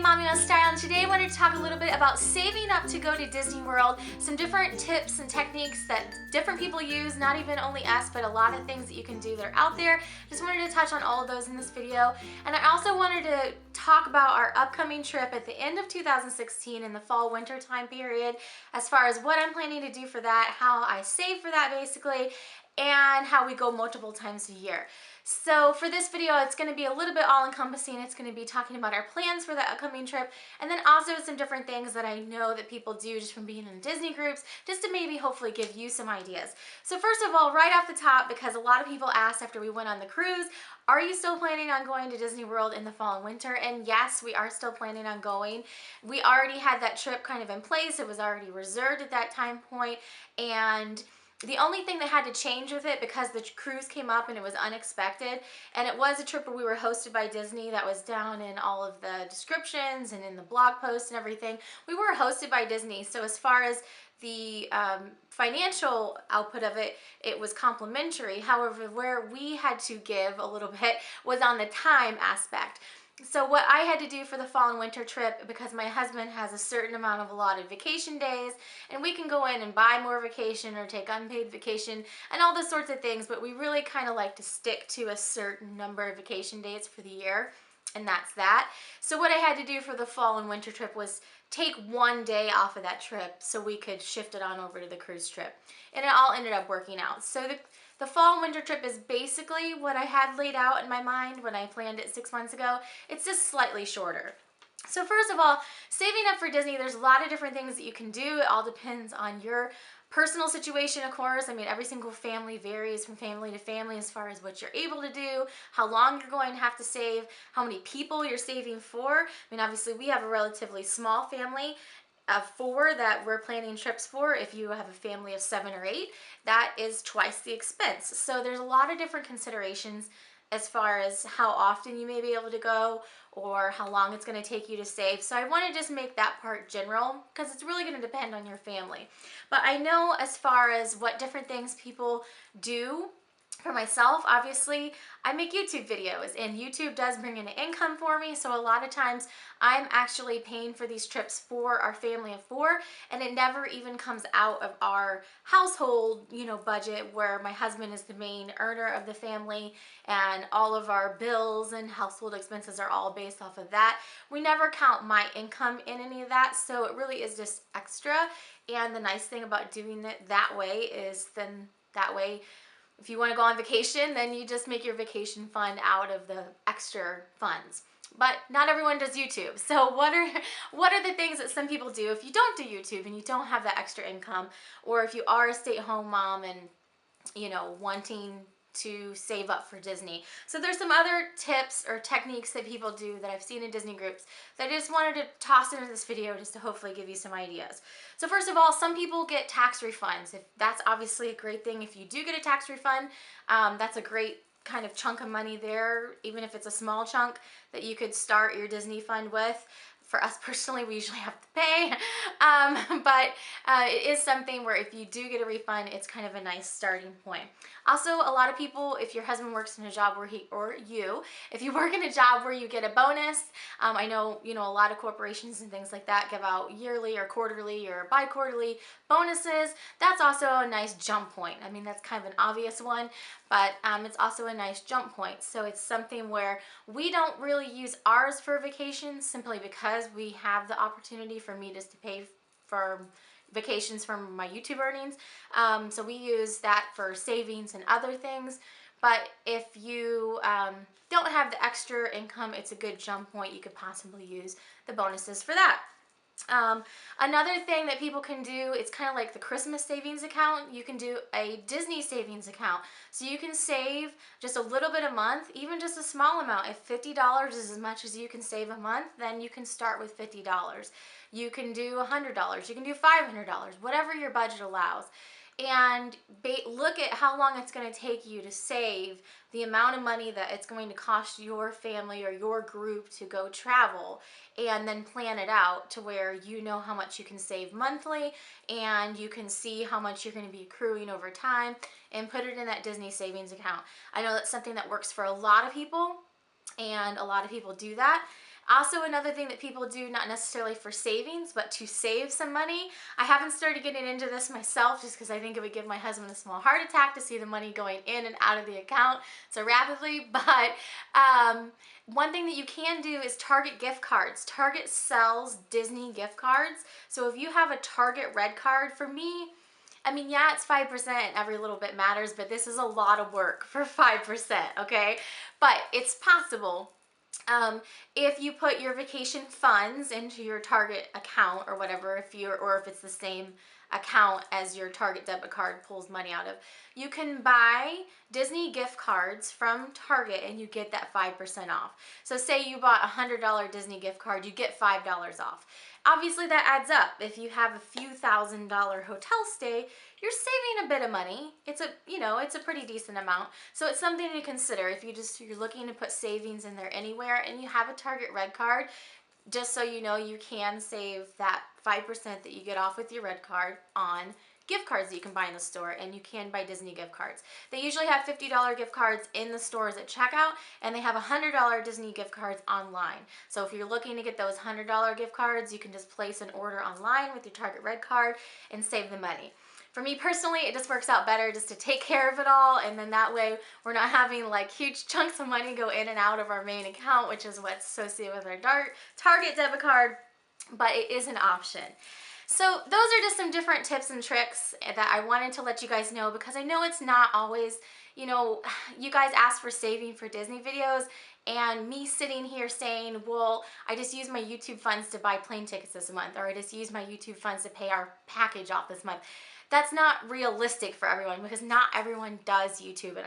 Mommy with Style, and today I wanted to talk a little bit about saving up to go to Disney World, some different tips and techniques that different people use, not even only us, but a lot of things that you can do that are out there. Just wanted to touch on all of those in this video. And I also wanted to talk about our upcoming trip at the end of 2016 in the fall winter time period, as far as what I'm planning to do for that, how I save for that basically, and how we go multiple times a year. So for this video, it's going to be a little bit all-encompassing. It's going to be talking about our plans for the upcoming trip, and then also some different things that I know that people do just from being in Disney groups, just to maybe hopefully give you some ideas. So first of all, right off the top, because a lot of people asked after we went on the cruise, are you still planning on going to Disney World in the fall and winter? And yes, we are still planning on going. We already had that trip kind of in place. It was already reserved at that time point, and the only thing that had to change with it, because the cruise came up and it was unexpected, and it was a trip where we were hosted by Disney, that was down in all of the descriptions and in the blog posts and everything. We were hosted by Disney, so as far as the financial output of it, it was complimentary. However, where we had to give a little bit was on the time aspect. So what I had to do for the fall and winter trip, because my husband has a certain amount of allotted vacation days, and we can go in and buy more vacation or take unpaid vacation and all those sorts of things, but we really kind of like to stick to a certain number of vacation days for the year, and that's that. So what I had to do for the fall and winter trip was take one day off of that trip so we could shift it on over to the cruise trip, and it all ended up working out. So the fall and winter trip is basically what I had laid out in my mind when I planned it 6 months ago. It's just slightly shorter. So first of all, saving up for Disney, there's a lot of different things that you can do. It all depends on your personal situation, of course. I mean, every single family varies from family to family as far as what you're able to do, how long you're going to have to save, how many people you're saving for. I mean, obviously we have a relatively small family of 4 that we're planning trips for. If you have a family of 7 or 8, that is twice the expense. So there's a lot of different considerations as far as how often you may be able to go or how long it's going to take you to save. So I want to just make that part general because it's really going to depend on your family. But I know as far as what different things people do, for myself, obviously, I make YouTube videos, and YouTube does bring in income for me, so a lot of times I'm actually paying for these trips for our family of 4, and it never even comes out of our household, budget, where my husband is the main earner of the family, and all of our bills and household expenses are all based off of that. We never count my income in any of that, so it really is just extra, and the nice thing about doing it that way is then that way, if you want to go on vacation, then you just make your vacation fund out of the extra funds. But not everyone does YouTube. So what are the things that some people do if you don't do YouTube and you don't have that extra income, or if you are a stay-at-home mom and wanting to save up for Disney? So there's some other tips or techniques that people do that I've seen in Disney groups that I just wanted to toss into this video just to hopefully give you some ideas. So first of all, some people get tax refunds. That's obviously a great thing. If you do get a tax refund, that's a great kind of chunk of money there, even if it's a small chunk that you could start your Disney fund with. For us personally, we usually have to pay, but it is something where if you do get a refund, it's kind of a nice starting point. Also, a lot of people, if your husband works in a job where if you work in a job where you get a bonus, I know, a lot of corporations and things like that give out yearly or quarterly or bi-quarterly bonuses. That's also a nice jump point. I mean, that's kind of an obvious one, but it's also a nice jump point. So it's something where we don't really use ours for vacations simply because we have the opportunity for me just to pay for vacations from my YouTube earnings. So we use that for savings and other things. But if you don't have the extra income, it's a good jump point. You could possibly use the bonuses for that. Another thing that people can do, it's kind of like the Christmas savings account. You can do a Disney savings account. So you can save just a little bit a month, even just a small amount. If $50 is as much as you can save a month, then you can start with $50. You can do $100. You can do $500, whatever your budget allows. And look at how long it's going to take you to save the amount of money that it's going to cost your family or your group to go travel, and then plan it out to where you know how much you can save monthly, and you can see how much you're going to be accruing over time, and put it in that Disney savings account. I know that's something that works for a lot of people, and a lot of people do that. Also, another thing that people do, not necessarily for savings, but to save some money. I haven't started getting into this myself just because I think it would give my husband a small heart attack to see the money going in and out of the account so rapidly. But one thing that you can do is Target gift cards. Target sells Disney gift cards. So if you have a Target red card, for me, I mean, yeah, it's 5%, every little bit matters, but this is a lot of work for 5%, okay? But it's possible. If you put your vacation funds into your Target account or whatever, or if it's the same account as your Target debit card pulls money out of, you can buy Disney gift cards from Target and you get that 5% off. So say you bought a $100 Disney gift card, you get $5 off. Obviously that adds up. If you have a few $1,000 hotel stay, you're saving a bit of money. It's a pretty decent amount. So it's something to consider if you're looking to put savings in there anywhere and you have a Target red card, just so you know, you can save that 5% that you get off with your red card on gift cards that you can buy in the store, and you can buy Disney gift cards. They usually have $50 gift cards in the stores at checkout, and they have $100 Disney gift cards online. So if you're looking to get those $100 gift cards, you can just place an order online with your Target red card and save the money. For me personally, it just works out better just to take care of it all, and then that way we're not having like huge chunks of money go in and out of our main account, which is what's associated with our Target debit card, but it is an option. So those are just some different tips and tricks that I wanted to let you guys know, because I know it's not always, you guys ask for saving for Disney videos, and me sitting here saying, well, I just used my YouTube funds to buy plane tickets this month, or I just used my YouTube funds to pay our package off this month. That's not realistic for everyone, because not everyone does YouTube, and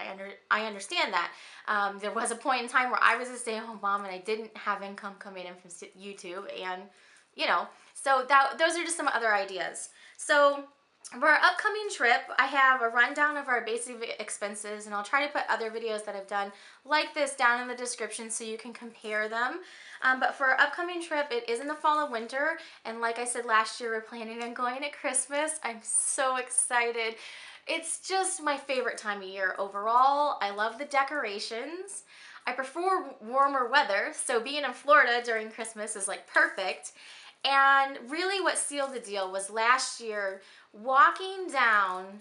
I understand that. There was a point in time where I was a stay-at-home mom and I didn't have income coming in from YouTube, and so those are just some other ideas. So for our upcoming trip, I have a rundown of our basic expenses, and I'll try to put other videos that I've done like this down in the description so you can compare them. But for our upcoming trip, it is in the fall and winter, and like I said last year, we're planning on going at Christmas. I'm so excited. It's just my favorite time of year overall. I love the decorations. I prefer warmer weather, so being in Florida during Christmas is like perfect. And really what sealed the deal was last year walking down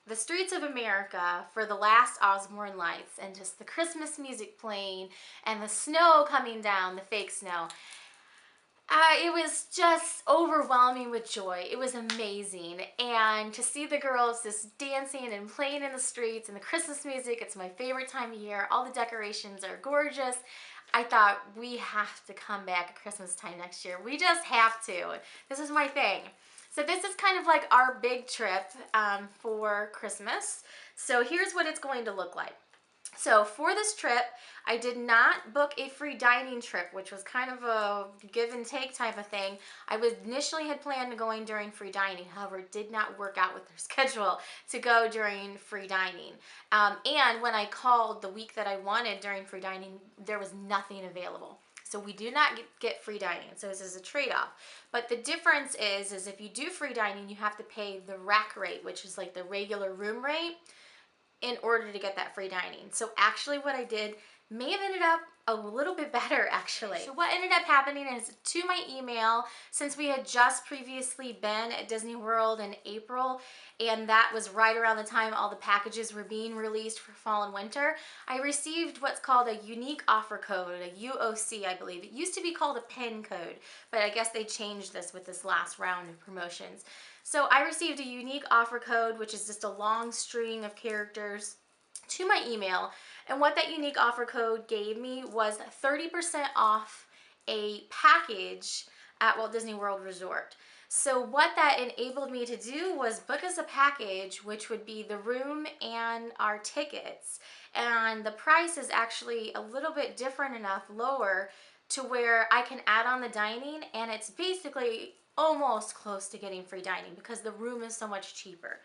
the streets of America for the last Osborne lights, and just the Christmas music playing and the snow coming down, the fake snow. It was just overwhelming with joy. It was amazing. And to see the girls just dancing and playing in the streets and the Christmas music, it's my favorite time of year. All the decorations are gorgeous. I thought, we have to come back at Christmas time next year. We just have to. This is my thing. So this is kind of like our big trip for Christmas. So here's what it's going to look like. So for this trip, I did not book a free dining trip, which was kind of a give and take type of thing. I initially had planned on going during free dining. However, it did not work out with their schedule to go during free dining. And when I called the week that I wanted during free dining, there was nothing available. So we do not get free dining. So this is a trade-off. But the difference is if you do free dining, you have to pay the rack rate, which is like the regular room rate, in order to get that free dining. So actually what I did may have ended up a little bit better actually. So what ended up happening is, to my email, since we had just previously been at Disney World in April, and that was right around the time all the packages were being released for fall and winter, I received what's called a unique offer code, a UOC I believe. It used to be called a PIN code, but I guess they changed this with this last round of promotions. So I received a unique offer code, which is just a long string of characters, to my email, and what that unique offer code gave me was 30% off a package at Walt Disney World Resort. So what that enabled me to do was book us a package, which would be the room and our tickets, and the price is actually a little bit different enough, lower, to where I can add on the dining, and it's basically almost close to getting free dining because the room is so much cheaper.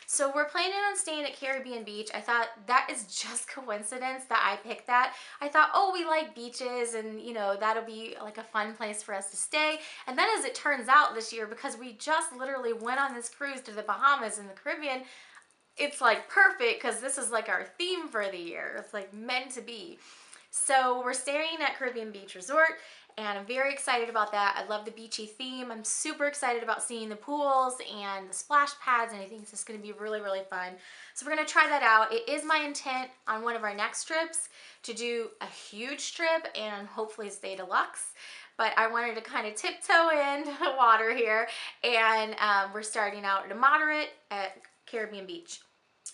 So we're planning on staying at Caribbean Beach. I thought that is just coincidence that I picked that. I thought, oh, we like beaches, and that'll be like a fun place for us to stay. And then as it turns out this year, because we just literally went on this cruise to the Bahamas and the Caribbean, it's like perfect because this is like our theme for the year. It's like meant to be. So we're staying at Caribbean Beach Resort, and I'm very excited about that. I love the beachy theme. I'm super excited about seeing the pools and the splash pads, and I think it's just going to be really, really fun. So we're going to try that out. It is my intent on one of our next trips to do a huge trip and hopefully stay deluxe. But I wanted to kind of tiptoe into the water here, and we're starting out at a moderate at Caribbean Beach.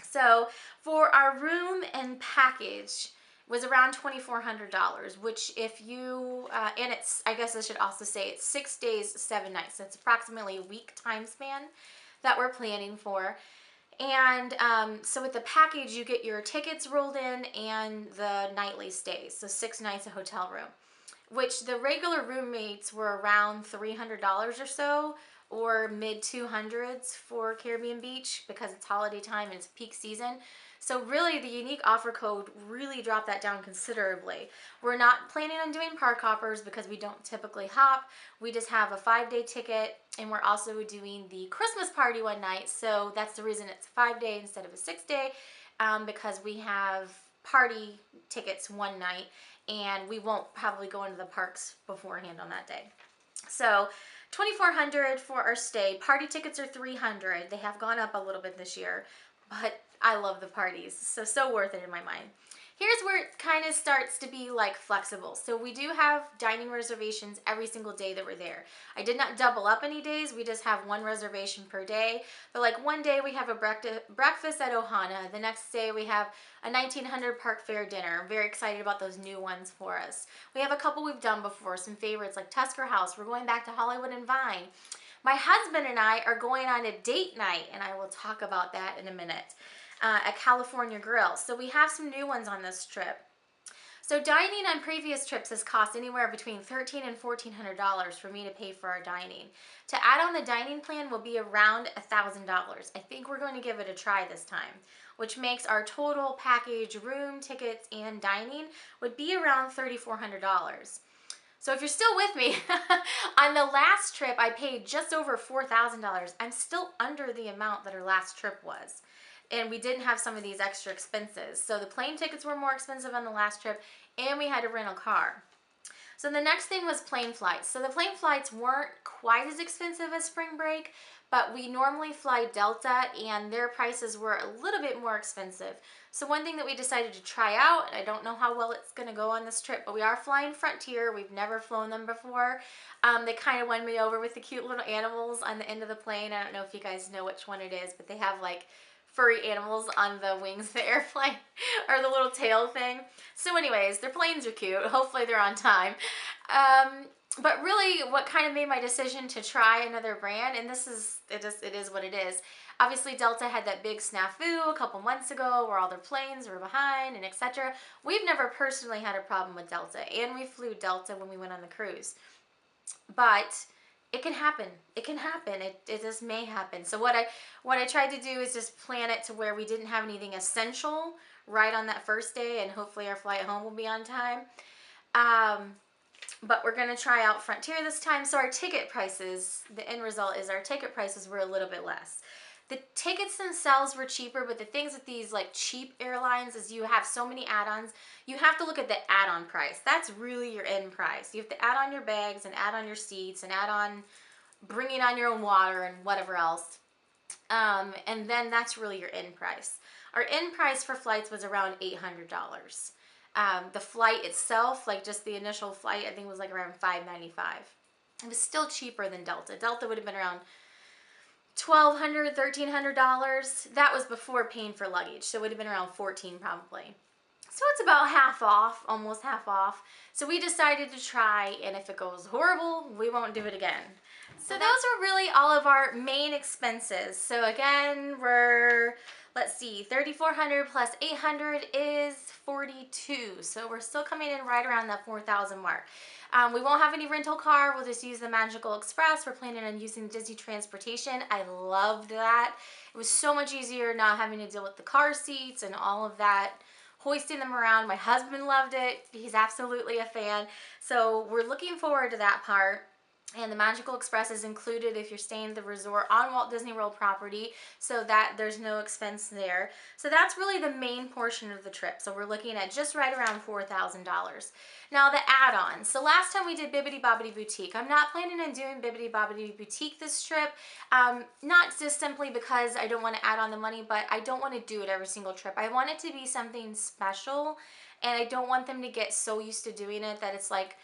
So for our room and package was around $2,400, which if you, and it's, I guess I should also say it's 6 days, 7 nights. That's approximately a week time span that we're planning for. And so with the package, you get your tickets rolled in and the nightly stays. So 6 nights a hotel room, which the regular room rates were around $300 or so, or mid 200s for Caribbean Beach because it's holiday time and it's peak season. So really the unique offer code really dropped that down considerably. We're not planning on doing park hoppers because we don't typically hop. We just have a 5-day ticket, and we're also doing the Christmas party one night. So that's the reason it's a 5-day instead of a 6-day, because we have party tickets one night and we won't probably go into the parks beforehand on that day. So $2,400 for our stay. Party tickets are $300. They have gone up a little bit this year, but I love the parties, so worth it in my mind. Here's where it kind of starts to be like flexible. So we do have dining reservations every single day that we're there. I did not double up any days. We just have one reservation per day. But like one day we have a breakfast at Ohana. The next day we have a 1900 Park Fair dinner. I'm very excited about those new ones for us. We have a couple we've done before, some favorites like Tusker House. We're going back to Hollywood and Vine. My husband and I are going on a date night, and I will talk about that in a minute, at California Grill. So we have some new ones on this trip. So dining on previous trips has cost anywhere between $1,300 and $1,400 for me to pay for our dining. To add on the dining plan will be around $1,000. I think we're going to give it a try this time, which makes our total package, room, tickets, and dining would be around $3,400. So if you're still with me, on the last trip I paid just over $4,000. I'm still under the amount that our last trip was. And we didn't have some of these extra expenses. So the plane tickets were more expensive on the last trip, and we had to rent a car. So the next thing was plane flights. So the plane flights weren't quite as expensive as spring break, but we normally fly Delta, and their prices were a little bit more expensive. So one thing that we decided to try out, I don't know how well it's going to go on this trip, but we are flying Frontier. We've never flown them before. They kind of won me over with the cute little animals on the end of the plane. I don't know if you guys know which one it is, but they have like furry animals on the wings of the airplane, or the little tail thing. So anyways, their planes are cute. Hopefully they're on time. But really what kind of made my decision to try another brand, and it is what it is. Obviously Delta had that big snafu a couple months ago where all their planes were behind and etc. We've never personally had a problem with Delta, and we flew Delta when we went on the cruise. But it can happen. It can happen. It just may happen. So what I tried to do is just plan it to where we didn't have anything essential right on that first day, and hopefully our flight home will be on time. But we're going to try out Frontier this time. So our ticket prices, the end result is our ticket prices were a little bit less. The tickets themselves were cheaper, but the things with these like cheap airlines is you have so many add-ons. You have to look at the add-on price. That's really your end price. You have to add on your bags and add on your seats and add on bringing on your own water and whatever else. And then that's really your end price. Our end price for flights was around $800. The flight itself, like just the initial flight, I think was like around $595. It was still cheaper than Delta. Delta would have been around $1,200, $1,300. That was before paying for luggage, so it would have been around $14 probably. So it's about half off, almost half off. So we decided to try, and if it goes horrible, we won't do it again. So those were really all of our main expenses. So again, let's see, $3,400 plus $800 is $42. So we're still coming in right around that $4,000 mark. We won't have any rental car. We'll just use the Magical Express. We're planning on using Disney Transportation. I loved that. It was so much easier not having to deal with the car seats and all of that, hoisting them around. My husband loved it. He's absolutely a fan. So we're looking forward to that part. And the Magical Express is included if you're staying at the resort on Walt Disney World property, so that there's no expense there. So that's really the main portion of the trip. So we're looking at just right around $4,000. Now the add-ons. So last time we did Bibbidi Bobbidi Boutique. I'm not planning on doing Bibbidi Bobbidi Boutique this trip. Not just simply because I don't want to add on the money, but I don't want to do it every single trip. I want it to be something special, and I don't want them to get so used to doing it that it's like,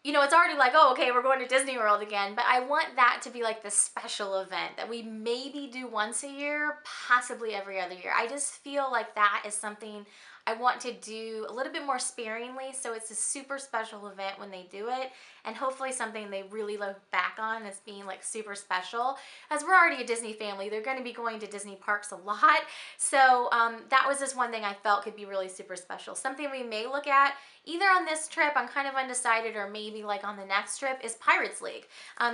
you know, it's already like, oh, okay, we're going to Disney World again. But I want that to be like the special event that we maybe do once a year, possibly every other year. I just feel like that is something I want to do a little bit more sparingly, so it's a super special event when they do it, and hopefully something they really look back on as being like super special. As we're already a Disney family, they're going to be going to Disney parks a lot, so that was just one thing I felt could be really super special. Something we may look at either on this trip, I'm kind of undecided, or maybe like on the next trip, is Pirates League.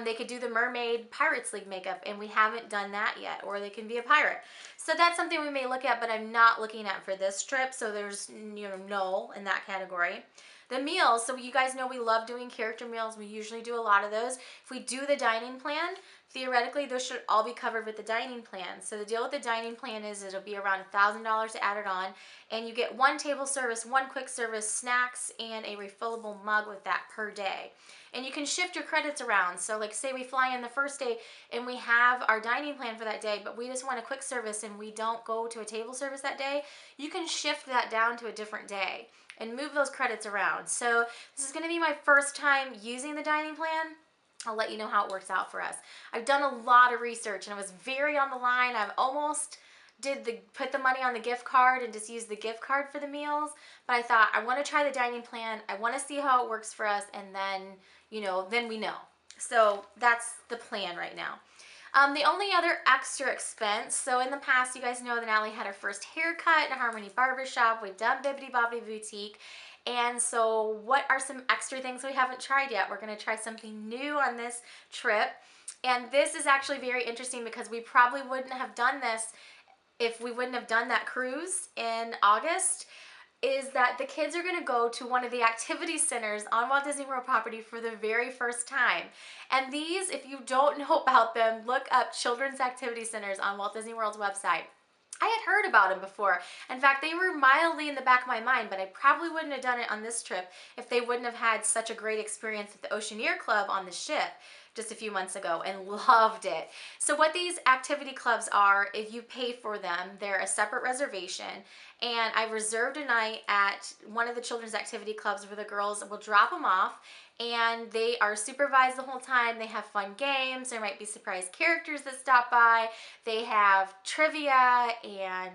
They could do the Mermaid Pirates League makeup, and we haven't done that yet, or they can be a pirate. So that's something we may look at, but I'm not looking at for this trip, so there's, you know, no in that category. The meals, so you guys know we love doing character meals. We usually do a lot of those. If we do the dining plan, theoretically, those should all be covered with the dining plan. So the deal with the dining plan is it'll be around $1,000 to add it on, and you get one table service, one quick service, snacks, and a refillable mug with that per day. And you can shift your credits around. So like say we fly in the first day and we have our dining plan for that day, but we just want a quick service and we don't go to a table service that day, you can shift that down to a different day and move those credits around. So this is gonna be my first time using the dining plan. I'll let you know how it works out for us. I've done a lot of research and I was very on the line. I've almost put the money on the gift card and just use the gift card for the meals, but I thought I want to try the dining plan. I want to see how it works for us, and then, you know, then we know. So that's the plan right now. The only other extra expense, so in the past, you guys know that Allie had her first haircut in Harmony Barbershop. We've done Bibbidi Bobbidi Boutique. And so what are some extra things we haven't tried yet? We're going to try something new on this trip. And this is actually very interesting because we probably wouldn't have done this if we wouldn't have done that cruise in August. Is that the kids are going to go to one of the activity centers on Walt Disney World property for the very first time. And these, if you don't know about them, look up children's activity centers on Walt Disney World's website. I had heard about them before. In fact, they were mildly in the back of my mind, but I probably wouldn't have done it on this trip if they wouldn't have had such a great experience with the Oceaneer Club on the ship just a few months ago and loved it. So what these activity clubs are, if you pay for them, they're a separate reservation. And I reserved a night at one of the children's activity clubs where the girls will drop them off, and they are supervised the whole time. They have fun games. There might be surprise characters that stop by. They have trivia and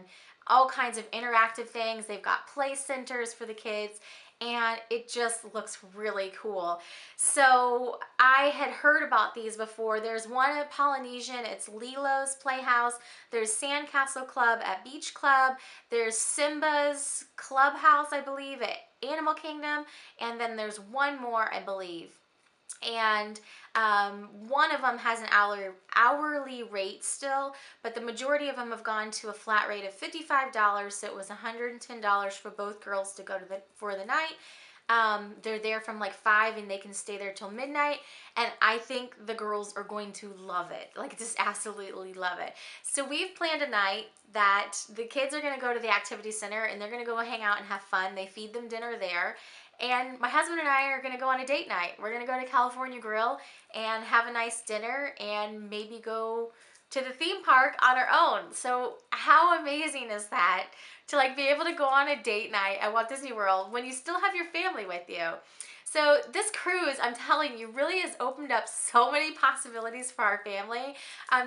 all kinds of interactive things. They've got play centers for the kids, and it just looks really cool. So I had heard about these before. There's one at Polynesian, it's Lilo's Playhouse. There's Sandcastle Club at Beach Club. There's Simba's Clubhouse, I believe, at Animal Kingdom. And then there's one more, I believe. And one of them has an hourly rate still, but the majority of them have gone to a flat rate of $55, so it was $110 for both girls to go to for the night. They're there from like 5 and they can stay there till midnight, and I think the girls are going to love it, like just absolutely love it. So we've planned a night that the kids are going to go to the activity center and they're going to go hang out and have fun. They feed them dinner there. And my husband and I are going to go on a date night. We're going to go to California Grill and have a nice dinner and maybe go to the theme park on our own. So how amazing is that to like be able to go on a date night at Walt Disney World when you still have your family with you? So this cruise, I'm telling you, really has opened up so many possibilities for our family.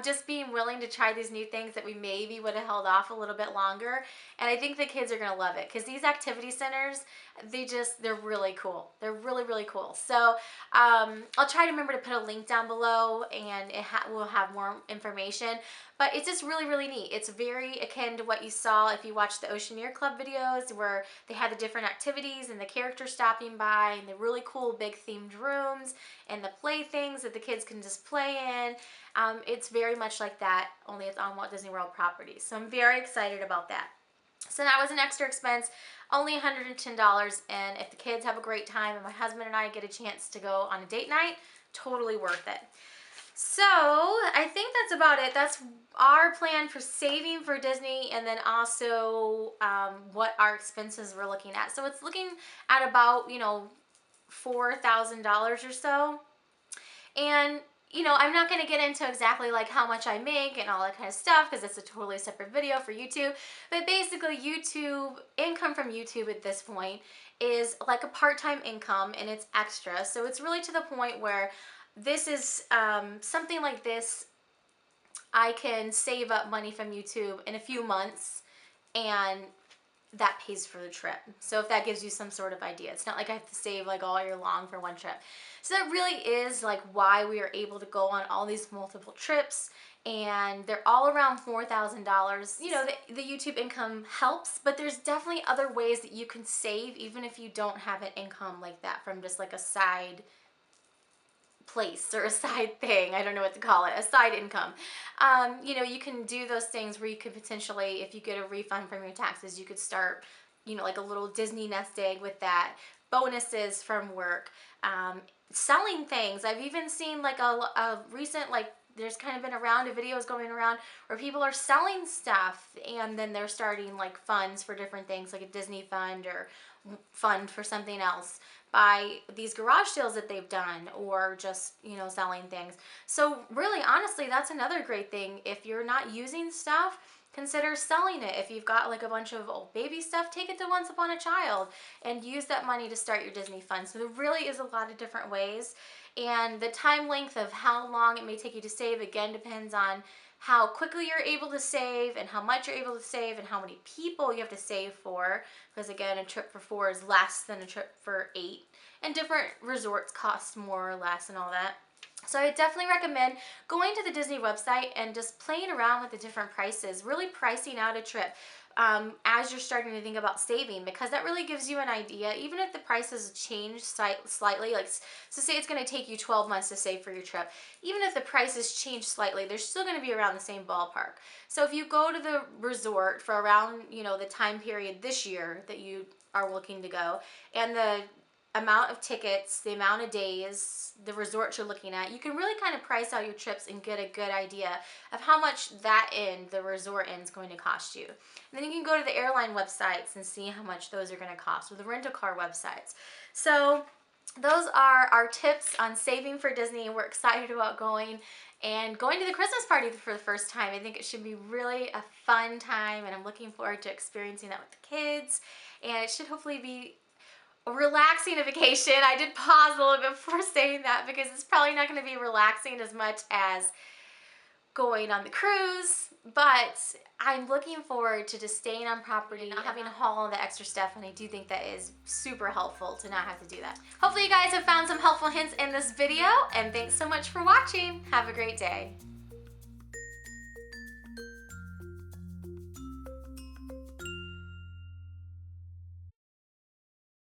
Just being willing to try these new things that we maybe would have held off a little bit longer. And I think the kids are gonna love it because these activity centers, they're really cool. They're really, really cool. So I'll try to remember to put a link down below, and we'll have more information. But it's just really, really neat. It's very akin to what you saw if you watched the Oceaneer Club videos where they had the different activities and the characters stopping by and the really cool big themed rooms and the playthings that the kids can just play in. It's very much like that, only it's on Walt Disney World property. So I'm very excited about that. So that was an extra expense, only $110, and if the kids have a great time and my husband and I get a chance to go on a date night, totally worth it. So I think that's about it. That's our plan for saving for Disney, and then also what our expenses we're looking at. So it's looking at about, you know, $4,000 or so. And you know, I'm not going to get into exactly like how much I make and all that kind of stuff because it's a totally separate video for YouTube. But basically YouTube, income from YouTube at this point is like a part-time income, and it's extra. So it's really to the point where this is something like this, I can save up money from YouTube in a few months, and that pays for the trip. So if that gives you some sort of idea, it's not like I have to save like all year long for one trip. So that really is like why we are able to go on all these multiple trips, and they're all around $4,000. You know, the YouTube income helps, but there's definitely other ways that you can save even if you don't have an income like that from just like a side place or a side thing. I don't know what to call it, a side income. You know, you can do those things where you could potentially, if you get a refund from your taxes, you could start, you know, like a little Disney nest egg with that. Bonuses from work, selling things. I've even seen like a recent, like there's kind of been a round of videos going around where people are selling stuff, and then they're starting like funds for different things, like a Disney fund or fund for something else, by these garage sales that they've done, or just, you know, selling things. So really, honestly, that's another great thing. If you're not using stuff, consider selling it. If you've got like a bunch of old baby stuff, take it to Once Upon a Child and use that money to start your Disney fund. So there really is a lot of different ways, and the time length of how long it may take you to save, again, depends on how quickly you're able to save and how much you're able to save and how many people you have to save for, because again, a trip for 4 is less than a trip for 8, and different resorts cost more or less and all that. So I definitely recommend going to the Disney website and just playing around with the different prices, really pricing out a trip as you're starting to think about saving, because that really gives you an idea. Even if the prices change slightly, like so say it's going to take you 12 months to save for your trip, even if the prices change slightly, they're still going to be around the same ballpark. So if you go to the resort for around, you know, the time period this year that you are looking to go, and the amount of tickets, the amount of days, the resort you're looking at, you can really kind of price out your trips and get a good idea of how much that the resort is going to cost you. And then you can go to the airline websites and see how much those are going to cost, or the rental-car websites. So those are our tips on saving for Disney. We're excited about going and going to the Christmas party for the first time. I think it should be really a fun time, and I'm looking forward to experiencing that with the kids. And it should hopefully be a relaxing vacation. I did pause a little bit before saying that because it's probably not going to be relaxing as much as going on the cruise, but I'm looking forward to just staying on property, not having to haul all the extra stuff, and I do think that is super helpful to not have to do that. Hopefully you guys have found some helpful hints in this video, and thanks so much for watching. Have a great day.